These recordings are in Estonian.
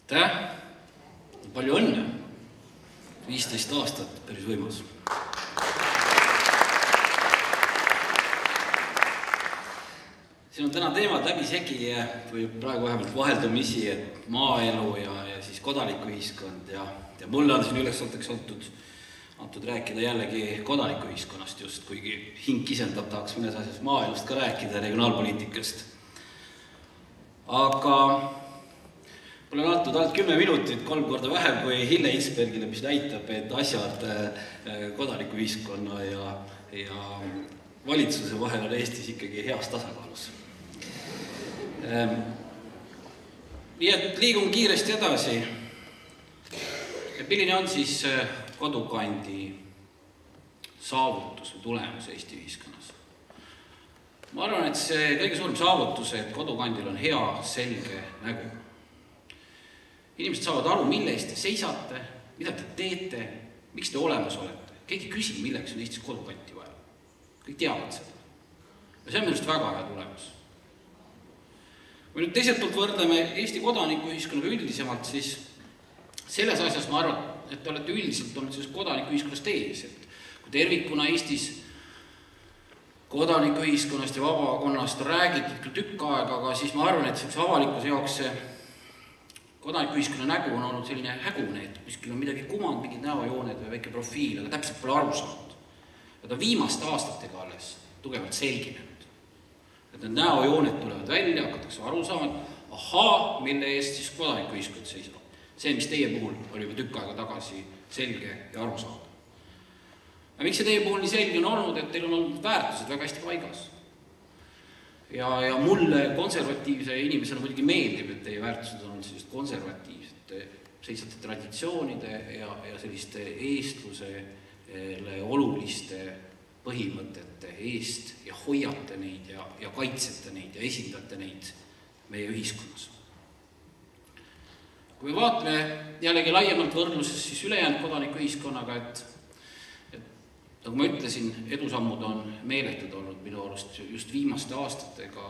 Palju õnne. 15 aastat, päris võimas. Siin on täna teemad läbi segi või praegu vähemalt vaheldumisi, et maaelu ja siis kodanikuühiskond ja mulle on siin ülesandeks antud rääkida jällegi kodanikuühiskonnast just, kuigi hing kisendab tahaks mõnes asjas maaelust ka rääkida regionaalpoliitikast. Aga mulle on antud alt 10 minutit, 3 korda vähem kui Hille Isbergile, mis näitab, et asjad kodanikuühiskonna ja valitsuse vahel on Eestis ikkagi heas tasakaalus. Nii et liigun kiiresti edasi. Milline on siis kodukandi saavutus või tulemus Eesti ühiskonnas? Ma arvan, et see kõige suurem saavutus, et kodukandil on hea, selge nägu. Inimesed saavad aru, mille eest te seisate, mida te teete, miks te olemas olete. Keegi küsib, milleks on Eestis kodukanti vaja. Kõik teavad seda. Ja see on minust väga hea tulemus. Kui nüüd teiselt poolt võrdleme Eesti kodanikuühiskonnaga üldisemalt, siis selles asjas ma arvan, et te olete üldiselt olnud selles kodanikuühiskonnast ees. Kui tervikuna Eestis kodanikuühiskonnast ja vabakonnast on räägitud küll tükk aega, aga siis ma arvan, et avalikkuse jaoks see kodanikuühiskonna nägu on olnud selline hägune, et kuskil on midagi kumand, mingid näojooned või väike profiil, aga täpselt pole aru saanud. Nad on viimaste aastatega alles tugevalt selginenud. Et need näojooned tulevad välja, hakatakse aru saama, mille eest siis kodanikuühiskond seisab. See, mis teie puhul oli juba tükk aega tagasi selge ja aru saada. Ja miks see teie puhul nii selge on olnud, et teil on olnud väärtused väga hästi paigas? Ja mulle konservatiivse inimesena muidugi meeldib, et teie väärtused on olnud sellist konservatiivsed, seisate traditsioonide ja selliste eestlusele oluliste põhimõtete eest ja hoiate neid ja kaitsete neid ja esindate neid meie ühiskonnas. Kui me vaatame jällegi laiemalt võrdluses siis ülejäänud kodanikuühiskonnaga, et nagu ma ütlesin, edusammud on meeletud olnud minu arust just viimaste aastatega,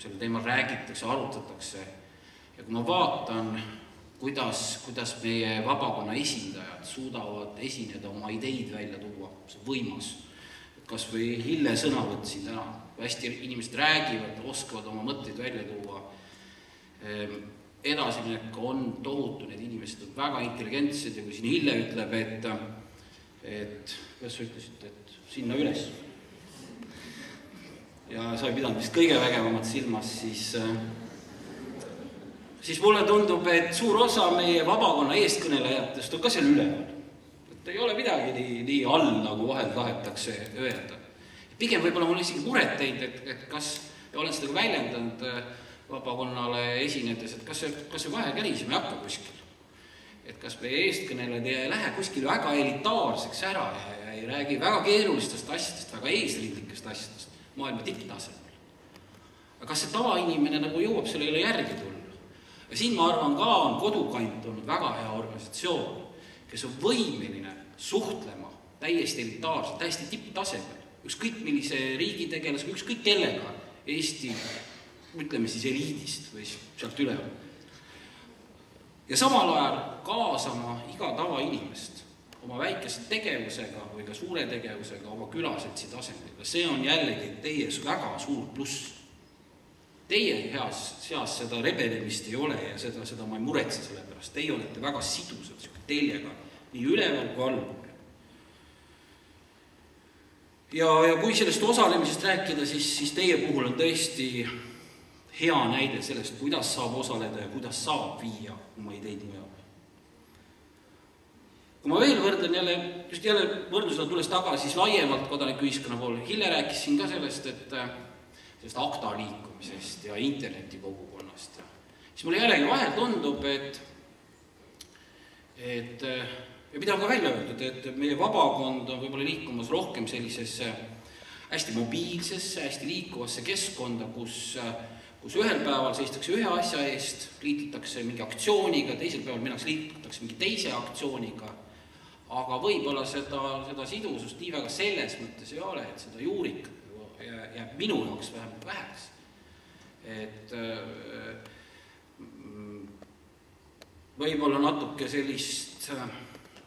selle teemal räägitakse, arutatakse. Ja kui ma vaatan, kuidas meie vabakonna esindajad suudavad esineda oma ideid välja tuua, see võimas. Kas või Hille sõnavõtt siin täna, hästi inimesed räägivad, oskavad oma mõtteid välja tuua. Edasiminek on tohutu, need inimesed on väga intelligentsed ja kui siin Hille ütleb, et kuidas sa ütlesid, et sinna üles ja sa ei pidanud vist kõige vägevamat silmas, siis mulle tundub, et suur osa meie vabakonna eestkõnelejatest on ka seal üleval. Et ei ole midagi nii all, nagu vahel tahetakse öelda. Pigem võib-olla mul isegi muret teinud, et kas, ja olen seda väljendanud vabakonnale esinedes, et kas see vahe kärisime ei hakka kuskil. Et kas meie eestkõnelejad ei lähe kuskil väga elitaarseks ära ja ei räägi väga keerulistest asjadest, väga eesrindlikest asjadest maailma tipptasemel. Aga kas see tavainimene nagu jõuab sellele järgi tulla? Ja siin ma arvan ka on kodukant olnud väga hea organisatsioon, kes on võimeline suhtlema täiesti elitaarselt, täiesti tipptasemel, ükskõik millise riigitegelasega, ükskõik kellega Eesti, ütleme siis eliidist või sealt üleval. Ja samal ajal kaasama iga tavainimest oma väikese tegevusega või ka suure tegevusega oma külaseltsi tasemel. See on jällegi teie väga suur pluss. Teie seas seda rebelemist ei ole ja seda ma ei muretse selle pärast. Teie olete väga sidusad teljega, nii üleval kui allpool. Ja kui sellest osalemisest rääkida, siis teie puhul on tõesti hea näide sellest, kuidas saab osaleda ja kuidas saab viia oma ideid mujal. Kui ma veel võrdlen jälle võrdlusele tulles tagasi, siis laiemalt kodanikuühiskonna poole. Hille rääkis siin ka sellest akta liikumisest ja interneti kogukonnast. Siis mulle jällegi vahel tundub, ja mida on ka välja öeldud, et meie vabakond on võib-olla liikumas rohkem sellisesse hästi mobiilsesse, hästi liikuvasse keskkonda, kus ühel päeval seistakse ühe asja eest, liitutakse mingi aktsiooniga, teisel päeval minnakse liitutakse mingi teise aktsiooniga, aga võib-olla seda sidusust nii väga selles mõttes ei ole, et seda juurikat jääb minu jaoks vähemalt väheks. Et võib-olla natuke sellist,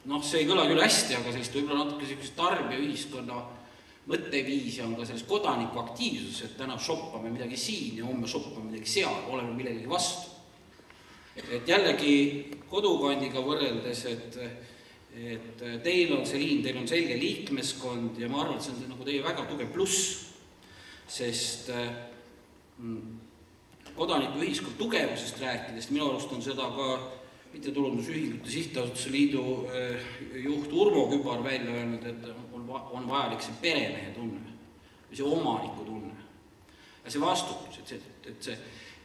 noh, see ei kõla küll hästi, aga sellist võib-olla natuke sellist tarbijaühiskonna mõtteviisi on ka selles kodaniku aktiivsus, et täna shoppame midagi siin ja homme shoppame midagi seal, oleme millegi vastu. Et jällegi kodukandiga võrreldes, et teil on see liin, teil on selge liikmeskond ja ma arvan, et see on nagu teie väga tugev pluss, sest kodanikuühiskonna tugevusest rääkides, minu arust on seda ka mittetulundusühingute sihtasutuse liidu juht Urmo Kübar välja öelnud, et on vajalik see peremehe tunne või see omaniku tunne ja see vastutus,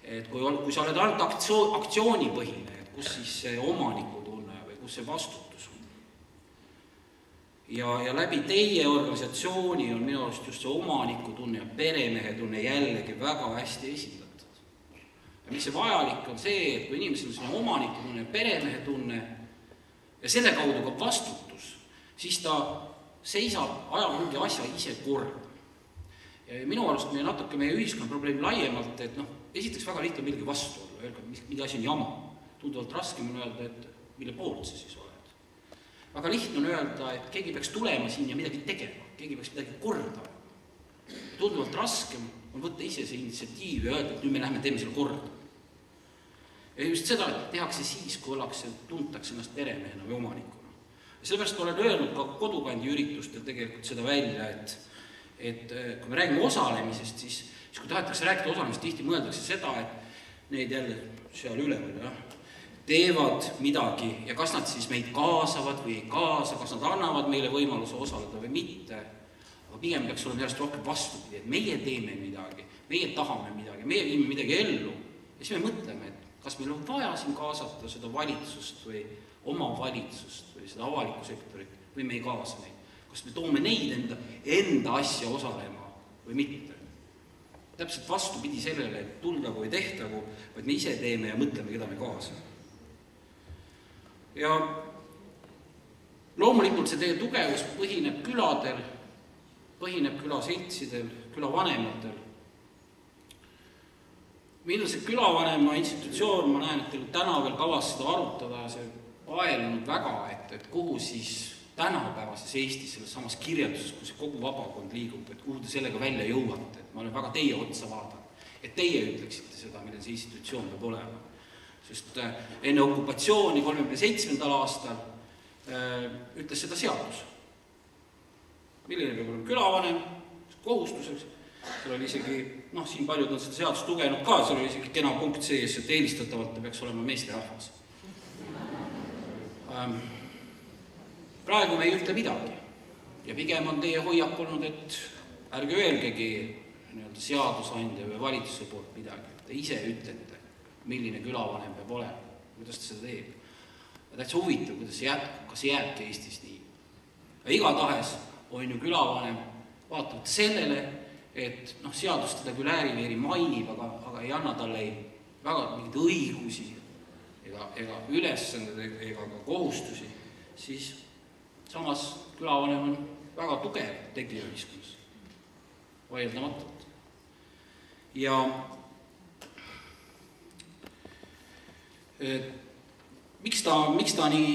et kui sa oled ainult aktsioonipõhine, et kus siis see omaniku tunne või kus see vastutus on. Ja läbi teie organisatsiooni on minu arust just see omaniku tunne ja peremehe tunne jällegi väga hästi esindatud. Ja mis see vajalik on see, et kui inimesel on selline omaniku tunne ja peremehe tunne ja selle kaudu ka vastutus, siis ta seisab ajal mingi asja ise korda. Ja minu arust meie ühiskonna probleem laiemalt, et esiteks väga lihtne millegi vastu olla, öelda, mingi asi on jama. Tunduvalt raskem on öelda, et mille poolt see siis oled. Väga lihtne on öelda, et keegi peaks tulema siin ja midagi tegema, keegi peaks midagi korda. Tunduvalt raskem on võtta ise see initsiatiiv ja öelda, et nüüd me lähme teeme selle korda. Ja just seda tehakse siis, kui tuntakse ennast peremehena või omanikuna. Ja sellepärast olen öelnud ka kodukandi üritustel tegelikult seda välja, et kui me räägime osalemisest, siis kui tahetakse rääkida osalemisest, tihti mõeldakse seda, et need jälle seal üleval teevad midagi ja kas nad siis meid kaasavad või ei kaasa, kas nad annavad meile võimaluse osaleda või mitte. Aga pigem peaks olema järjest rohkem vastupidi, et meie teeme midagi, meie tahame midagi, meie viime midagi ellu. Ja siis me mõtleme, et kas meil on vaja siin kaasata seda valitsust või omavalitsust või seda avalikku sektorit või me ei kaasa neid. Kas me toome neid enda asja osalema või mitte. Täpselt vastupidi sellele, et tuldagu või tehtagu, vaid me ise teeme ja mõtleme, keda me kaasa. Ja loomulikult see teie tugevus põhineb küladel, põhineb külaseltsidel, külavanematel. Millal see külavanema institutsioon, ma näen, et teil täna veel kavas seda arutada ja see paelunud väga, et kuhu siis tänapäevases Eestis selles samas kirjelduses, kus kogu vabakond liigub, et kuhu te sellega välja jõuate, et ma olen väga teie otsa vaadanud, et teie ütleksite seda, millel see institutsioon peab olema. Sest enne okupatsiooni 37. aastal ütles seda seadus. Milline peab olema külavanem, kohustuseks, seal oli isegi, siin paljud on seda seadust lugenud ka, seal oli isegi kena punkt sees, et eelistatavalt peaks olema meesterahvas. Praegu me ei ütle midagi ja pigem on teie hoiak olnud, et ärge öelgegi seadusandja või valitsuse poolt midagi, te ise ütlete, milline külavanem peab olema, kuidas ta seda teeb. Ja täitsa huvitav, kuidas jätkub, kas jääbki Eestis nii. Ja igatahes on ju külavanem vaatamata sellele, et seadus teda küll ääri mainib, aga ei anna talle väga mingid õigusi ega ülesanded ega ka kohustusi, siis samas külavanem on väga tugev tegija ühiskonnas, vaieldamatult. Ja miks ta nii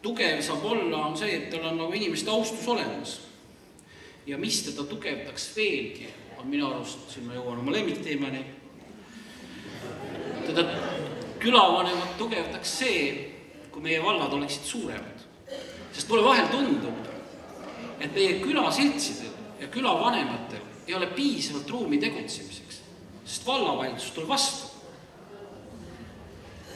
tugev saab olla, on see, et tal on nagu inimeste austus olemas. Ja mis teda tugevdaks veelgi, on minu arust, siin ma jõuan oma lemmikteemani, teda külavanemat tugevdaks see, kui meie vallad oleksid suuremad. Sest mulle vahel tundub, et meie külaseltsidel ja külavanematel ei ole piisavalt ruumi tegutsemiseks, sest vallavalitsus tuleb vastu.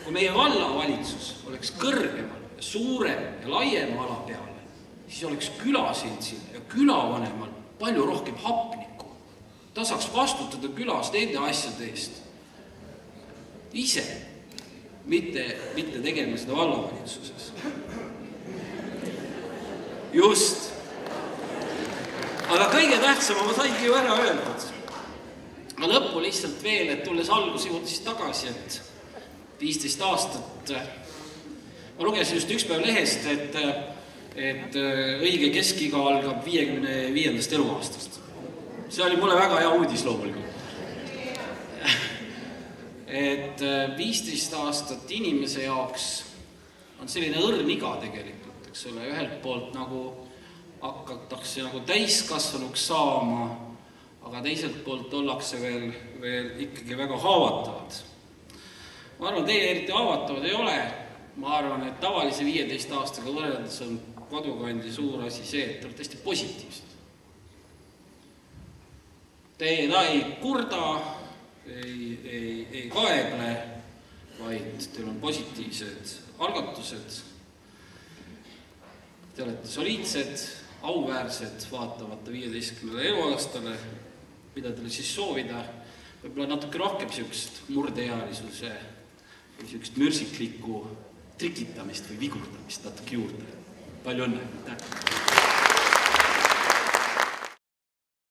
Kui meie vallavalitsus oleks kõrgemal ja suurem ja laiem ala peale, siis oleks külaseltsil ja külavanemal palju rohkem hapnikku. Ta saaks vastutada külas nende asjade eest ise, mitte tegema seda vallavalitsuses. Just. Aga kõige tähtsama ma saingi ju ära öeldud. Ma lõppu lihtsalt veel, et tulles alguse juurde siis tagasi, et 15 aastat. Ma lugesin just üks päev lehest, et õige keskiga algab 55. eluaastast. See oli mulle väga hea uudis loomulikult. et 15 aastat inimese jaoks on selline õrn iga tegelikult, eks ole, ühelt poolt nagu hakatakse nagu täiskasvanuks saama, aga teiselt poolt ollakse veel ikkagi väga haavatavad. Ma arvan, teie eriti haavatavad ei ole. Ma arvan, et tavalise 15 aastaga võrreldes on Kodukandi suur asi see, et te olete hästi positiivsed. Teie ei kurda, ei kaeble, vaid teil on positiivsed algatused. Te olete soliidsed, auväärsed, vaatavate 15. eluaastale, mida teile siis soovida. Võib-olla natuke rohkem siukest murdeealisuse või siukest mürsiklikku trikitamist või vigurdamist natuke juurde. Palju õnne!